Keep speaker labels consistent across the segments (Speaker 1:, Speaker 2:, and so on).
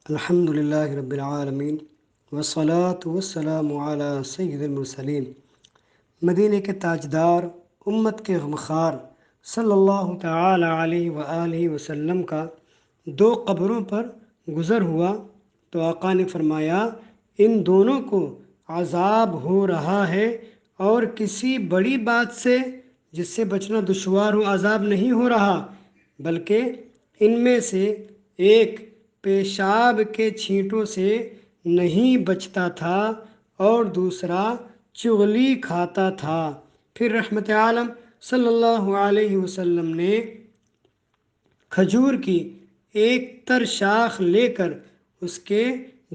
Speaker 1: الحمد للہ رب العالمین والصلاة والسلام علی سید المرسلین۔ مدینہ کے تاجدار، امت کے غمخوار صلی اللہ تعالی علیہ وآلہ وسلم کا دو قبروں پر گزر ہوا تو آقا نے فرمایا ان دونوں کو عذاب ہو رہا ہے، اور کسی بڑی بات سے جس سے بچنا دشوار ہو عذاب نہیں ہو رہا، بلکہ ان میں سے ایک پیشاب کے چھینٹوں سے نہیں بچتا تھا اور دوسرا چغلی کھاتا تھا۔ پھر رحمت عالم صلی اللہ علیہ وسلم نے کھجور کی ایک تر شاخ لے کر اس کے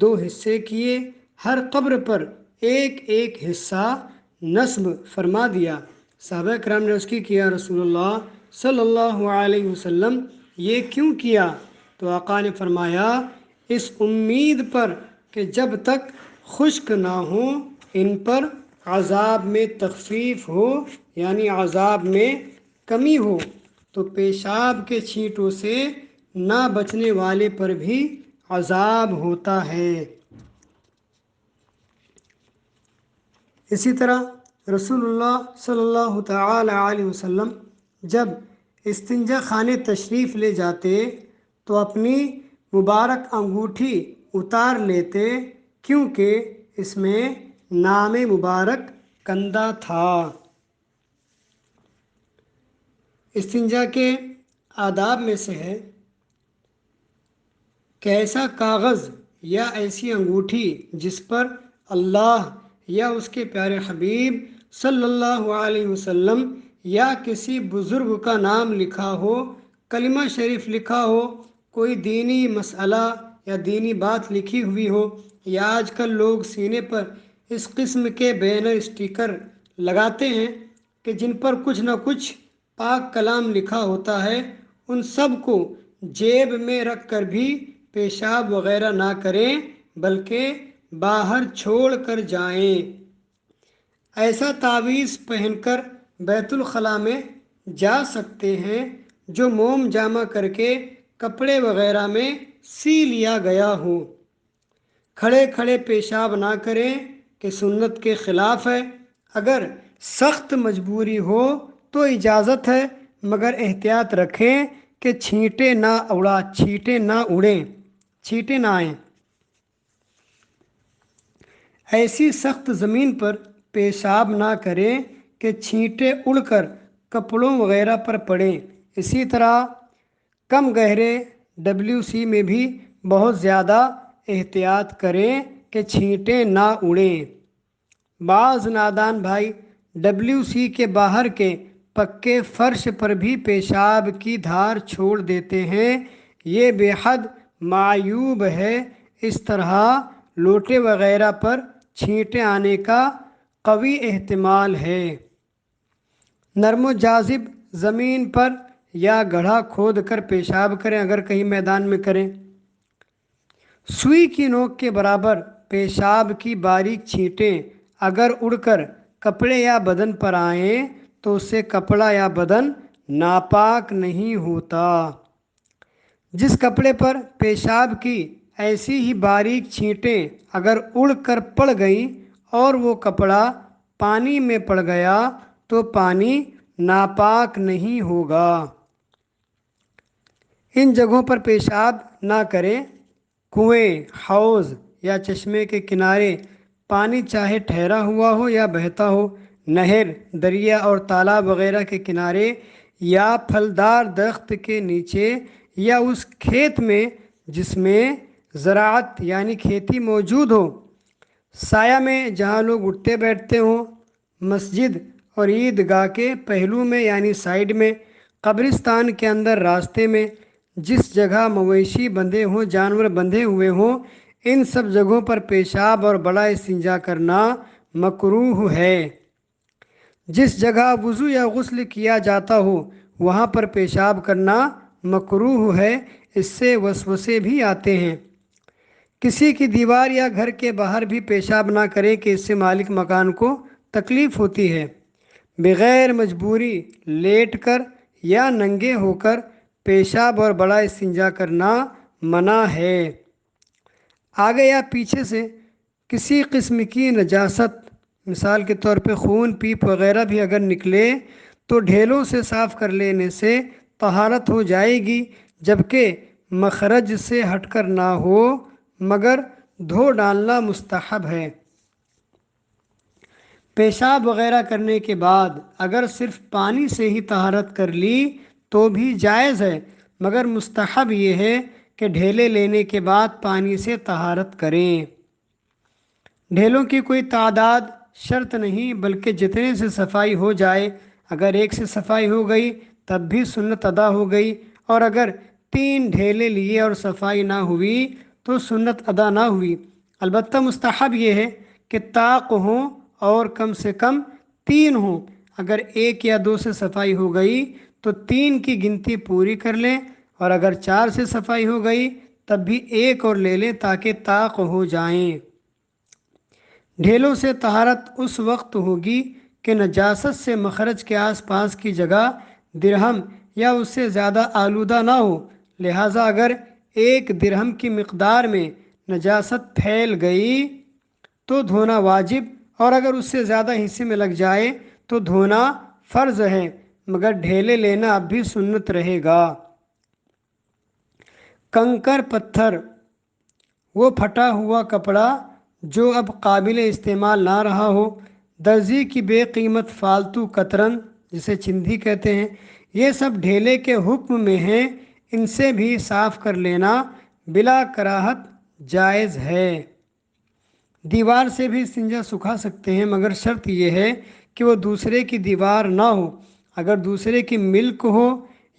Speaker 1: دو حصے کیے، ہر قبر پر ایک ایک حصہ نصب فرما دیا۔ صحابہ کرام نے اس کی کیا رسول اللہ صلی اللہ علیہ وسلم یہ کیوں کیا؟ تو آقا نے فرمایا اس امید پر کہ جب تک خشک نہ ہوں ان پر عذاب میں تخفیف ہو، یعنی عذاب میں کمی ہو۔ تو پیشاب کے چھینٹوں سے نہ بچنے والے پر بھی عذاب ہوتا ہے۔ اسی طرح رسول اللہ صلی اللہ تعالی علیہ وسلم جب استنجا خانے تشریف لے جاتے تو اپنی مبارک انگوٹھی اتار لیتے، کیونکہ اس میں نام مبارک کندہ تھا۔ استنجا کے آداب میں سے ہے کہ ایسا کاغذ یا ایسی انگوٹھی جس پر اللہ یا اس کے پیارے حبیب صلی اللہ علیہ وسلم یا کسی بزرگ کا نام لکھا ہو، کلمہ شریف لکھا ہو، کوئی دینی مسئلہ یا دینی بات لکھی ہوئی ہو، یا آج کل لوگ سینے پر اس قسم کے بینر اسٹیکر لگاتے ہیں کہ جن پر کچھ نہ کچھ پاک کلام لکھا ہوتا ہے، ان سب کو جیب میں رکھ کر بھی پیشاب وغیرہ نہ کریں بلکہ باہر چھوڑ کر جائیں۔ ایسا تعویذ پہن کر بیت الخلاء میں جا سکتے ہیں جو موم جامع کر کے کپڑے وغیرہ میں سی لیا گیا ہو۔ کھڑے کھڑے پیشاب نہ کریں کہ سنت کے خلاف ہے۔ اگر سخت مجبوری ہو تو اجازت ہے، مگر احتیاط رکھیں کہ چھینٹیں نہ آئیں۔ ایسی سخت زمین پر پیشاب نہ کریں کہ چھینٹیں اڑ کر کپڑوں وغیرہ پر پڑیں۔ اسی طرح کم گہرے WC میں بھی بہت زیادہ احتیاط کریں کہ چھینٹیں نہ اڑیں۔ بعض نادان بھائی WC کے باہر کے پکے فرش پر بھی پیشاب کی دھار چھوڑ دیتے ہیں، یہ بے حد معیوب ہے۔ اس طرح لوٹے وغیرہ پر چھینٹیں آنے کا قوی احتمال ہے۔ نرم و جاذب زمین پر یا گڑھا کھود کر پیشاب کریں، اگر کہیں میدان میں کریں۔ سوئی کی نوک کے برابر پیشاب کی باریک چھینٹیں اگر اڑ کر کپڑے یا بدن پر آئیں تو اس سے کپڑا یا بدن ناپاک نہیں ہوتا۔ جس کپڑے پر پیشاب کی ایسی ہی باریک چھینٹیں اگر اڑ کر پڑ گئیں اور وہ کپڑا پانی میں پڑ گیا تو پانی ناپاک نہیں ہوگا۔ ان جگہوں پر پیشاب نہ کریں۔ کنویں، حوض یا چشمے کے کنارے پانی چاہے ٹھہرا ہوا ہو یا بہتا ہو، نہر، دریا اور تالاب وغیرہ کے کنارے یا پھلدار درخت کے نیچے یا اس کھیت میں جس میں زراعت یعنی کھیتی موجود ہو، سایہ میں جہاں لوگ اٹھتے بیٹھتے ہوں، مسجد اور عیدگاہ کے پہلو میں یعنی سائیڈ میں، قبرستان کے اندر راستے میں، جس جگہ مویشی بندھے ہوں، جانور بندھے ہوئے ہوں، ان سب جگہوں پر پیشاب اور بڑا استنجا کرنا مکروہ ہے۔ جس جگہ وضو یا غسل کیا جاتا ہو وہاں پر پیشاب کرنا مکروہ ہے، اس سے وسوسے بھی آتے ہیں۔ کسی کی دیوار یا گھر کے باہر بھی پیشاب نہ کریں کہ اس سے مالک مکان کو تکلیف ہوتی ہے۔ بغیر مجبوری لیٹ کر یا ننگے ہو کر پیشاب اور بڑا استنجا کرنا منع ہے۔ آگے یا پیچھے سے کسی قسم کی نجاست، مثال کے طور پہ خون، پیپ وغیرہ بھی اگر نکلے تو ڈھیلوں سے صاف کر لینے سے طہارت ہو جائے گی، جبکہ مخرج سے ہٹ کر نہ ہو، مگر دھو ڈالنا مستحب ہے۔ پیشاب وغیرہ کرنے کے بعد اگر صرف پانی سے ہی طہارت کر لی تو بھی جائز ہے، مگر مستحب یہ ہے کہ ڈھیلے لینے کے بعد پانی سے طہارت کریں۔ ڈھیلوں کی کوئی تعداد شرط نہیں، بلکہ جتنے سے صفائی ہو جائے۔ اگر ایک سے صفائی ہو گئی تب بھی سنت ادا ہو گئی، اور اگر 3 ڈھیلے لیے اور صفائی نہ ہوئی تو سنت ادا نہ ہوئی۔ البتہ مستحب یہ ہے کہ طاق ہوں اور کم سے کم 3 ہوں۔ اگر 1 یا 2 سے صفائی ہو گئی تو 3 کی گنتی پوری کر لیں، اور اگر 4 سے صفائی ہو گئی تب بھی 1 اور لے لیں تاکہ طاق ہو جائیں۔ ڈھیلوں سے طہارت اس وقت ہوگی کہ نجاست سے مخرج کے آس پاس کی جگہ درہم یا اس سے زیادہ آلودہ نہ ہو، لہٰذا اگر 1 درہم کی مقدار میں نجاست پھیل گئی تو دھونا واجب، اور اگر اس سے زیادہ حصے میں لگ جائے تو دھونا فرض ہے، مگر ڈھیلے لینا اب بھی سنت رہے گا۔ کنکر پتھر، وہ پھٹا ہوا کپڑا جو اب قابل استعمال نہ رہا ہو، درزی کی بے قیمت فالتو کترن جسے چندھی کہتے ہیں، یہ سب ڈھیلے کے حکم میں ہیں، ان سے بھی صاف کر لینا بلا کراہت جائز ہے۔ دیوار سے بھی استنجا سکھا سکتے ہیں، مگر شرط یہ ہے کہ وہ دوسرے کی دیوار نہ ہو۔ اگر دوسرے کی ملک ہو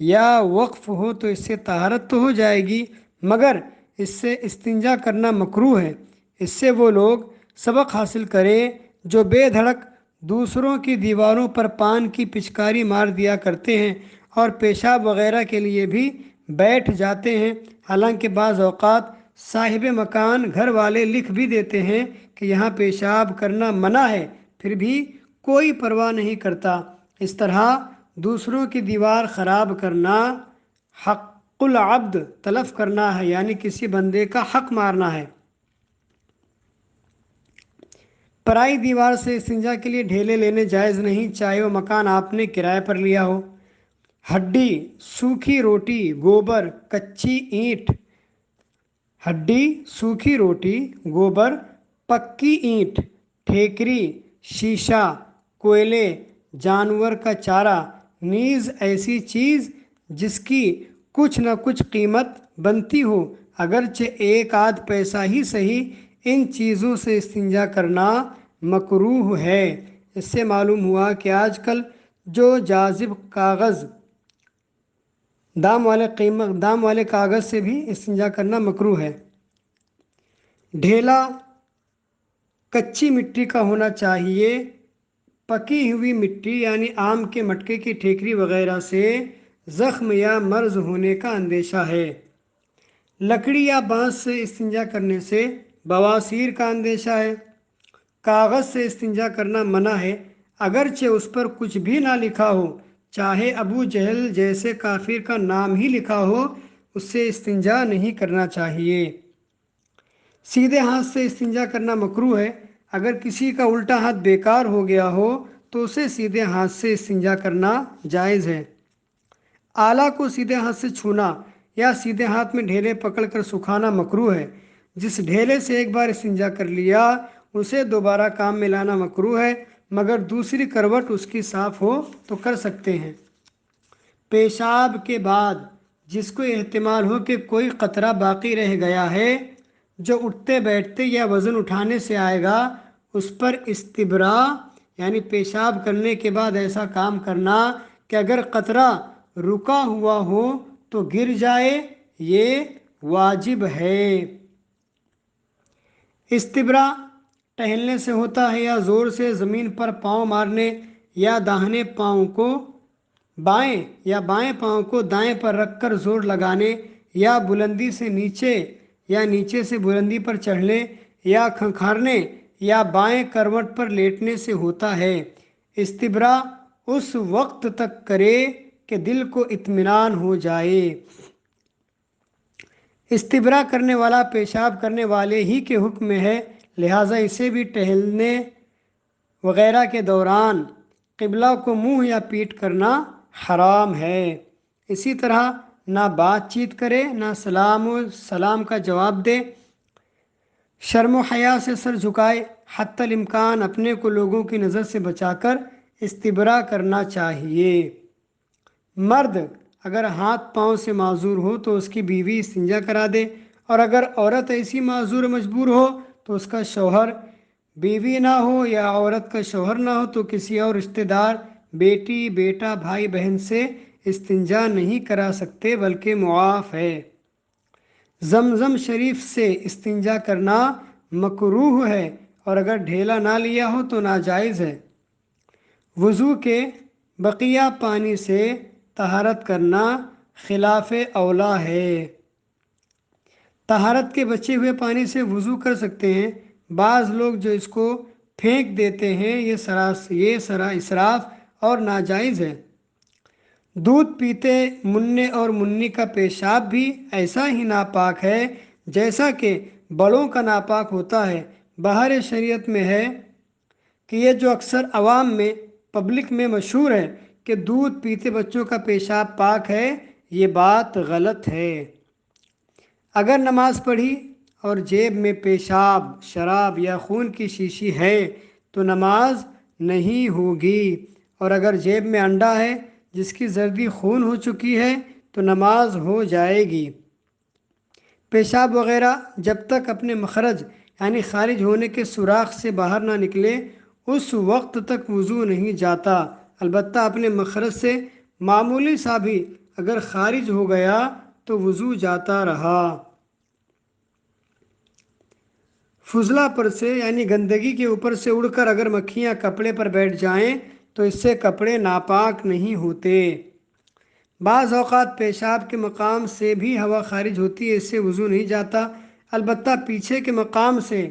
Speaker 1: یا وقف ہو تو اس سے طہارت تو ہو جائے گی، مگر اس سے استنجا کرنا مکروہ ہے۔ اس سے وہ لوگ سبق حاصل کریں جو بے دھڑک دوسروں کی دیواروں پر پان کی پچکاری مار دیا کرتے ہیں اور پیشاب وغیرہ کے لیے بھی بیٹھ جاتے ہیں، حالانکہ بعض اوقات صاحب مکان گھر والے لکھ بھی دیتے ہیں کہ یہاں پیشاب کرنا منع ہے، پھر بھی کوئی پرواہ نہیں کرتا۔ اس طرح دوسروں کی دیوار خراب کرنا حق العبد تلف کرنا ہے، یعنی کسی بندے کا حق مارنا ہے۔ پرائی دیوار سے استنجا کے لیے ڈھیلے لینے جائز نہیں، چاہے وہ مکان آپ نے کرائے پر لیا ہو۔ ہڈی، سوکھی روٹی، گوبر، کچی اینٹ۔ ہڈی، سوکھی روٹی، گوبر، پکی اینٹ، ٹھیکری، شیشہ، کوئلے، جانور کا چارہ، نیز ایسی چیز جس کی کچھ نہ کچھ قیمت بنتی ہو، اگرچہ 1 آدھ پیسہ ہی صحیح، ان چیزوں سے استنجا کرنا مکروہ ہے۔ اس سے معلوم ہوا کہ آج کل جو جاذب کاغذ دام والے کاغذ سے بھی استنجا کرنا مکروہ ہے۔ ڈھیلا کچی مٹی کا ہونا چاہیے۔ پکی ہوئی مٹی یعنی آم کے مٹکے کی ٹھیکری وغیرہ سے زخم یا مرض ہونے کا اندیشہ ہے۔ لکڑی یا بانس سے استنجا کرنے سے بواسیر کا اندیشہ ہے۔ کاغذ سے استنجا کرنا منع ہے، اگرچہ اس پر کچھ بھی نہ لکھا ہو، چاہے ابو جہل جیسے کافر کا نام ہی لکھا ہو، اس سے استنجا نہیں کرنا چاہیے۔ سیدھے ہاتھ سے استنجا کرنا مکروہ ہے۔ اگر کسی کا الٹا ہاتھ بیکار ہو گیا ہو تو اسے سیدھے ہاتھ سے استنجا کرنا جائز ہے۔ آلہ کو سیدھے ہاتھ سے چھونا یا سیدھے ہاتھ میں ڈھیلے پکڑ کر سکھانا مکروہ ہے۔ جس ڈھیلے سے ایک بار استنجا کر لیا اسے دوبارہ کام میں لانا مکروہ ہے، مگر دوسری کروٹ اس کی صاف ہو تو کر سکتے ہیں۔ پیشاب کے بعد جس کو احتمال ہو کہ کوئی قطرہ باقی رہ گیا ہے جو اٹھتے بیٹھتے یا وزن اٹھانے سے آئے گا، اس پر استبرا یعنی پیشاب کرنے کے بعد ایسا کام کرنا کہ اگر قطرہ رکا ہوا ہو تو گر جائے، یہ واجب ہے۔ استبرا ٹہلنے سے ہوتا ہے یا زور سے زمین پر پاؤں مارنے یا داہنے پاؤں کو بائیں یا بائیں پاؤں کو دائیں پر رکھ کر زور لگانے یا بلندی سے نیچے یا نیچے سے بلندی پر چڑھنے یا کھنکھارنے یا بائیں کروٹ پر لیٹنے سے ہوتا ہے۔ استبرا اس وقت تک کرے کہ دل کو اطمینان ہو جائے۔ استبرا کرنے والا پیشاب کرنے والے ہی کے حکم میں ہے، لہٰذا اسے بھی ٹہلنے وغیرہ کے دوران قبلہ کو منہ یا پیٹ کرنا حرام ہے۔ اسی طرح نہ بات چیت کرے، نہ سلام کا جواب دے، شرم و حیا سے سر جھکائے، حتی الامکان اپنے کو لوگوں کی نظر سے بچا کر استبرا کرنا چاہیے۔ مرد اگر ہاتھ پاؤں سے معذور ہو تو اس کی بیوی استنجا کرا دے، اور اگر عورت ایسی معذور مجبور ہو تو اس کا شوہر، بیوی نہ ہو یا عورت کا شوہر نہ ہو تو کسی اور رشتہ دار، بیٹی، بیٹا، بھائی، بہن سے استنجا نہیں کرا سکتے بلکہ معاف ہے۔ زمزم شریف سے استنجا کرنا مکروہ ہے، اور اگر ڈھیلا نہ لیا ہو تو ناجائز ہے۔ وضو کے بقیہ پانی سے طہارت کرنا خلاف اولا ہے۔ طہارت کے بچے ہوئے پانی سے وضو کر سکتے ہیں۔ بعض لوگ جو اس کو پھینک دیتے ہیں، یہ اسراف اور ناجائز ہے۔ دودھ پیتے منع اور منی کا پیشاب بھی ایسا ہی ناپاک ہے جیسا کہ بڑوں کا ناپاک ہوتا ہے۔ بہر شریعت میں ہے کہ یہ جو اکثر عوام میں، پبلک میں مشہور ہے کہ دودھ پیتے بچوں کا پیشاب پاک ہے، یہ بات غلط ہے۔ اگر نماز پڑھی اور جیب میں پیشاب، شراب یا خون کی شیشی ہے تو نماز نہیں ہوگی، اور اگر جیب میں انڈا ہے جس کی زردی خون ہو چکی ہے تو نماز ہو جائے گی۔ پیشاب وغیرہ جب تک اپنے مخرج یعنی خارج ہونے کے سوراخ سے باہر نہ نکلے اس وقت تک وضو نہیں جاتا، البتہ اپنے مخرج سے معمولی سا بھی اگر خارج ہو گیا تو وضو جاتا رہا۔ فضلہ پر سے یعنی گندگی کے اوپر سے اڑ کر اگر مکھیاں کپڑے پر بیٹھ جائیں تو اس سے کپڑے ناپاک نہیں ہوتے۔ بعض اوقات پیشاب کے مقام سے بھی ہوا خارج ہوتی ہے، اس سے وضو نہیں جاتا، البتہ پیچھے کے مقام سے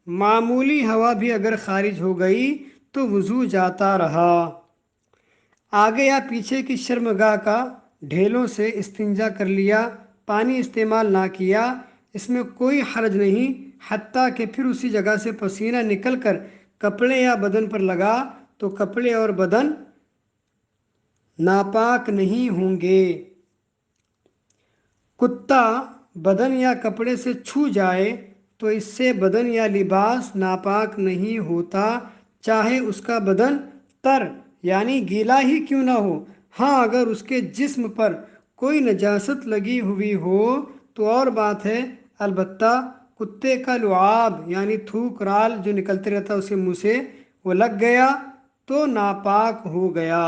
Speaker 1: معمولی ہوا بھی اگر خارج ہو گئی تو وضو جاتا رہا۔ آگے یا پیچھے کی شرمگاہ کا ڈھیلوں سے استنجا کر لیا، پانی استعمال نہ کیا، اس میں کوئی حرج نہیں، حتیٰ کہ پھر اسی جگہ سے پسینہ نکل کر کپڑے یا بدن پر لگا تو کپڑے اور بدن ناپاک نہیں ہوں گے۔ کتا بدن یا کپڑے سے چھو جائے تو اس سے بدن یا لباس ناپاک نہیں ہوتا، چاہے اس کا بدن تر یعنی گیلا ہی کیوں نہ ہو۔ ہاں اگر اس کے جسم پر کوئی نجاست لگی ہوئی ہو تو اور بات ہے، البتہ کتے کا لعاب یعنی تھوک رال جو نکلتے رہتا ہے اسے منہ سے وہ لگ گیا تو ناپاک ہو گیا۔